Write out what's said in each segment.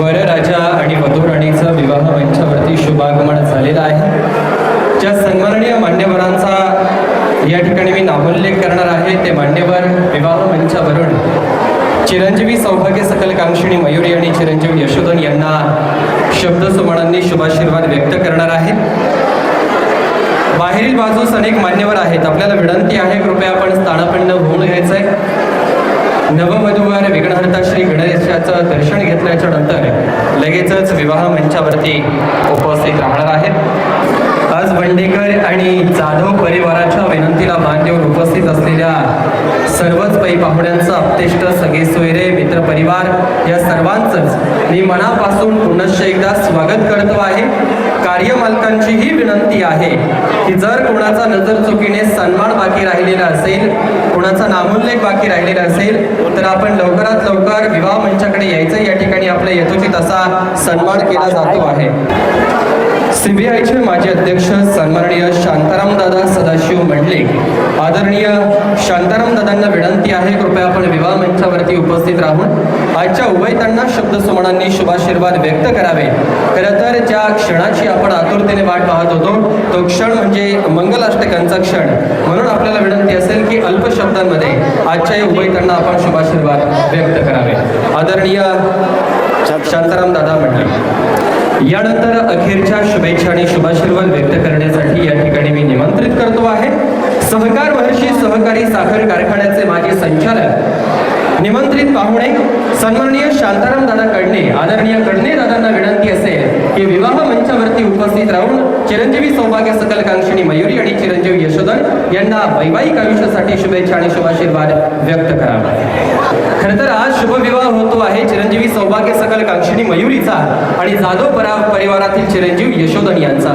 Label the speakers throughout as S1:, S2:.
S1: वरराजा आणि वधूराणीचा विवाह मंचावरती शुभागमन झालेला आहे। ज्या सन्माननीय मान्यवरांचा या ठिकाणी मी नामोल्लेख करणार आहे ते मान्यवर विवाह मंचावरून चिरंजीवी सौभाग्य सकलकांक्षिणी मयुरी आणि चिरंजीवी यशोधन यांना शब्दसुमनांनी शुभाशीर्वाद व्यक्त करणार आहेत। बाहेरील बाजूस अनेक मान्यवर आहेत, आपल्याला विनंती आहे कृपया आपण स्थानापन्न होऊन घ्यायचंय। नववधूवर विघ्नहर्ता श्री गणेशाचं दर्शन घेतल्याच्या नंतर लगेचच विवाह मंचावरती उपस्थित राहणार आहेत। आज वंडेकर आणि जाधव परिवाराच्या विनंतीला मान देऊन उपस्थित असलेल्या सर्वच पै पाहुण्यांचं अपतेष्ट, सगळे सोयरे, मित्र परिवार या सर्वांचंच मी मनापासून पुनश्च एकदा स्वागत करतो आहे। कार्यमालकांची ही विनंती आहे की जर कोणाचा नजर चुकीने सन्मान बाकी राहिलेला असेल, कोणाचा नामोल्लेख बाकी राहिलेला असेल तर आपण लवकरात लवकर विवाह मंचाकडे यायचं। या ठिकाणी आपल्या यथोचित असा सन्मान केला जातो आहे। सीबीआयचे माजी अध्यक्ष सन्माननीय शांताराम दादा सदाशिव मंडले, आदरणीय शांताराम दादांना विनंती आहे कृपया आपण विवाह मंचावरती उपस्थित राहून आजच्या उभयतांना शब्दसुमनांनी शुभाशीर्वाद व्यक्त करावे। खरं तर ज्या क्षणाची आपण आतुरतेने वाट पाहत होतो तो क्षण म्हणजे मंगलाष्टकांचा क्षण, म्हणून आपल्याला विनंती असेल की अल्प शब्दांमध्ये आजच्या या उभयतांना आपण शुभाशीर्वाद व्यक्त करावे। आदरणीय शांताराम दादा मंडले, यानंतर अखेरच्या शुभेच्छा आणि शुभाशीर्वाद व्यक्त करण्यासाठी या ठिकाणी मी निमंत्रित करतो आहे सहकार महर्षी सहकारी साखर कारखान्याचे माजी संचालक निमंत्रित पाहुणे सन्माननीय शांताराम दादा कडणे। आदरणीय कडणे दादांना विनंती असेल की विवाह मंचावरती उपस्थित राहून चिरंजीवी सौभाग्य सकलकांक्षिणी मयुरी आणि चिरंजीवी यशोधन यांना वैवाहिक आयुष्यासाठी शुभेच्छा आणि शुभाशीर्वाद व्यक्त करावा। खरं तर आज शुभविवाह होतो आहे चिरंजीवी सौभाग्य सकलकांक्षिणी मयुरीचा आणि जाधव परिवारातील चिरंजीव यशोधन यांचा,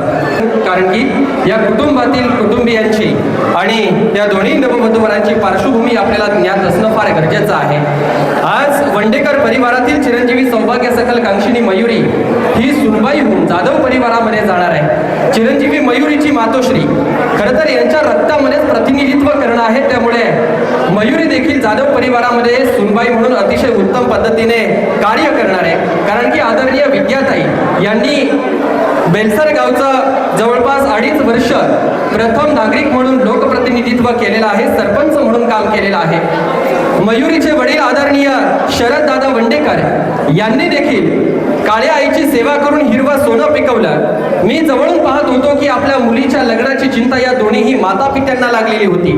S1: कारण की या कुटुंबातील कुटुंबियांची आणि या दोन्ही नववधूवरांची पार्श्वभूमी आपल्याला ज्ञात असणं फार गरजेचं आहे। आज वंडेकर परिवारातील चिरंजीवी सौभाग्य सकलकांक्षिणी मयुरी ही सुनबाई होऊन जाधव परिवारामध्ये जाणार आहे। चिरंजीवी मयुरीची मातोश्री खरं तर यांच्या रक्तामध्येच प्रतिनिधित्व करणं आहे, त्यामुळे मयुरी देखील जाधव परिवारामध्ये सुनबाई म्हणून अतिशय उत्तम पद्धतीने कार्य करणार आहे। कारण की आदरणीय विद्याताई यांनी बेलसर गावचं जवळपास 2.5 वर्ष प्रथम नागरिक म्हणून लोकप्रतिनिधित्व केलेलं आहे, सरपंच म्हणून काम केलेलं आहे। मयुरीचे वडील आदरणीय शरद दादा वंडेकर यांनी देखील काळ्या आईची सेवा करून हिरवा सोनं पिकवलं। मी जवळून पाहत होतो की आपल्या मुलीच्या लग्नाची चिंता या दोन्हीही माता पित्यांना लागलेली होती,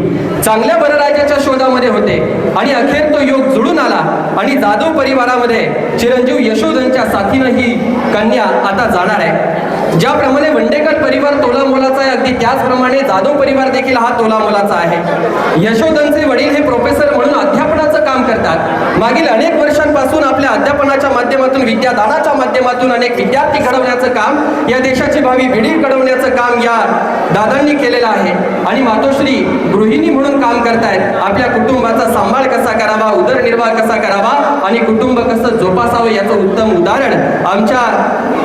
S1: चांगल्या वरराजाच्या शोधामध्ये होते आणि अखेर तो योग जुळून आला आणि जाधव परिवारामध्ये चिरंजीव यशोधनच्या साथीनं ही कन्या आता जाणार आहे। ज्याप्रमाणे वंडेकर परिवार तोला मोलाचा आहे, अगदी त्याचप्रमाणे जाधव परिवार देखील हा तोला मोलाचा आहे। यशोधनचे वडील हे प्रोफेसर म्हणून अध्यापनाचं काम करतात। मागील अनेक वर्षांपासून आपल्या अध्यापनाच्या माध्यमातून, विद्यादानाच्या माध्यमातून अनेक विद्यार्थी घडवण्याचं काम, या देशाची भावी पिढी घडवण्याचं काम या दादांनी केलेलं आहे। आणि मातोश्री गृहिणी म्हणून काम करतायत, आपल्या कुटुंबाचा सांभाळ कसा करावा, उदरनिर्वाह कसा करावा आणि कुटुंब कसं जोपासावं याचं उत्तम उदाहरण आमच्या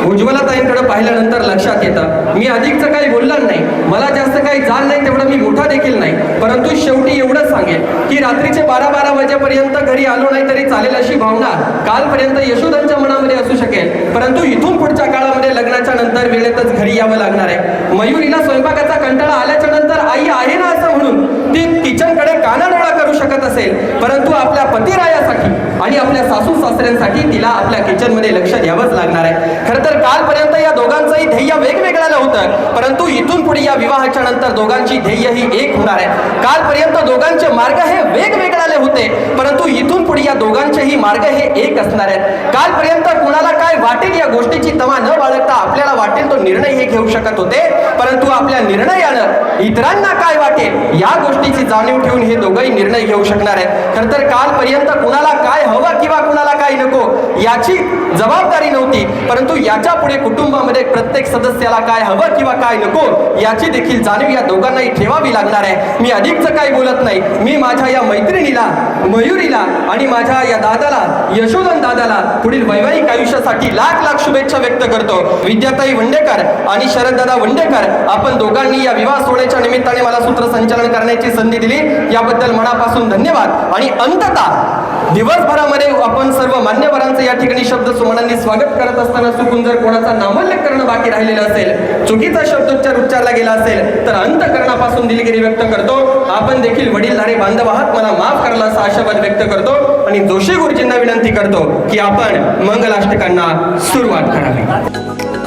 S1: उज्ज्वलाताईंकडे पाहिल्यानंतर लक्षात येतं। मी अधिकचं काही बोलणार नाही, मला जास्त काही जाण नाही, तेवढं मी मोठा देखील नाही, परंतु शेवटी एवढंच सांगेल की रात्रीचे 12-12 वाजेपर्यंत घरी आलो नाही तरी चालेल अशी भावना कालपर्यंत यशोधनच्या मनामध्ये असू शकेल, परंतु इथून पुढच्या काळामध्ये लग्नाच्या नंतर वेळेतच घरी यावं लागणार आहे। मयुरीला स्वयंपाकाचा कंटाळा आल्याच्या नंतर आई आहे ना असं म्हणून ती किचनकडे कानाडोळा करू शकत असेल, परंतु आपल्या पतिरायासाठी आणि आपल्या सासू सासऱ्यांसाठी तिला आपल्या किचनमध्ये लक्ष द्यावंच लागणार आहे। खरं तर कालपर्यंत या दोघांचंही ध्येय वेगवेगळं होतं, परंतु इथून पुढे या विवाहाच्या नंतर दोघांची ध्येय ही एक होणार आहे। कालपर्यंत दोघांचे मार्ग हे वेगवेगळे होते, परंतु इथून पुढे या दोघांचेही मार्ग हे एक असणार आहेत। कालपर्यंत कुणाला काय वाटेल या गोष्टीची तमा न बाळगता आपल्याला वाटेल तो निर्णय हे घेऊ शकत होते, परंतु आपल्या निर्णयानं इतरांना काय वाटेल या गोष्टीची जाणीव ठेवून हे दोघंही निर्णय घेऊ शकणार आहेत। खरं तर कालपर्यंत कुणाला काय हवं किंवा कुणाला काय नको याची जबाबदारी नव्हती, परंतु याच्या पुढे कुटुंबामध्ये प्रत्येक सदस्याला काय हवं किंवा काय नको याची देखील जाणीव या दोघांनाही ठेवावी लागणार आहे। मी अधिकचं काही बोलत नाही, मी माझ्या या मैत्रिणीला मयुरीला आणि माझ्या या दादाला यशोधन दादाला पुढील वैवाहिक आयुष्यासाठी लाख लाख शुभेच्छा व्यक्त करतो। विद्याताई वंडेकर आणि शरद दादा वंडेकर, आपण दोघांनी या विवाह सोहळ्याच्या निमित्ताने मला सूत्रसंचालन करण्याची संधी दिली, याबद्दल मनापासून धन्यवाद। आणि अंततः दिवसभरामध्ये आपण सर्व मान्यवरांचं या ठिकाणी शब्द सुमनांनी स्वागत करत असताना चुकून जर कोणाचा नामोल्लेख करणं बाकी राहिलेलं असेल, चुकीचा शब्दोच्चार उच्चारला गेला असेल तर अंतःकरणापासून दिलगिरी व्यक्त करतो. आपण देखील वडीलधारे बांधव आहात, मला माफ करायला असा आशावाद व्यक्त करतो आणि जोशी गुरुजींना विनंती करतो की आपण मंगलाष्टकांना सुरुवात करावी.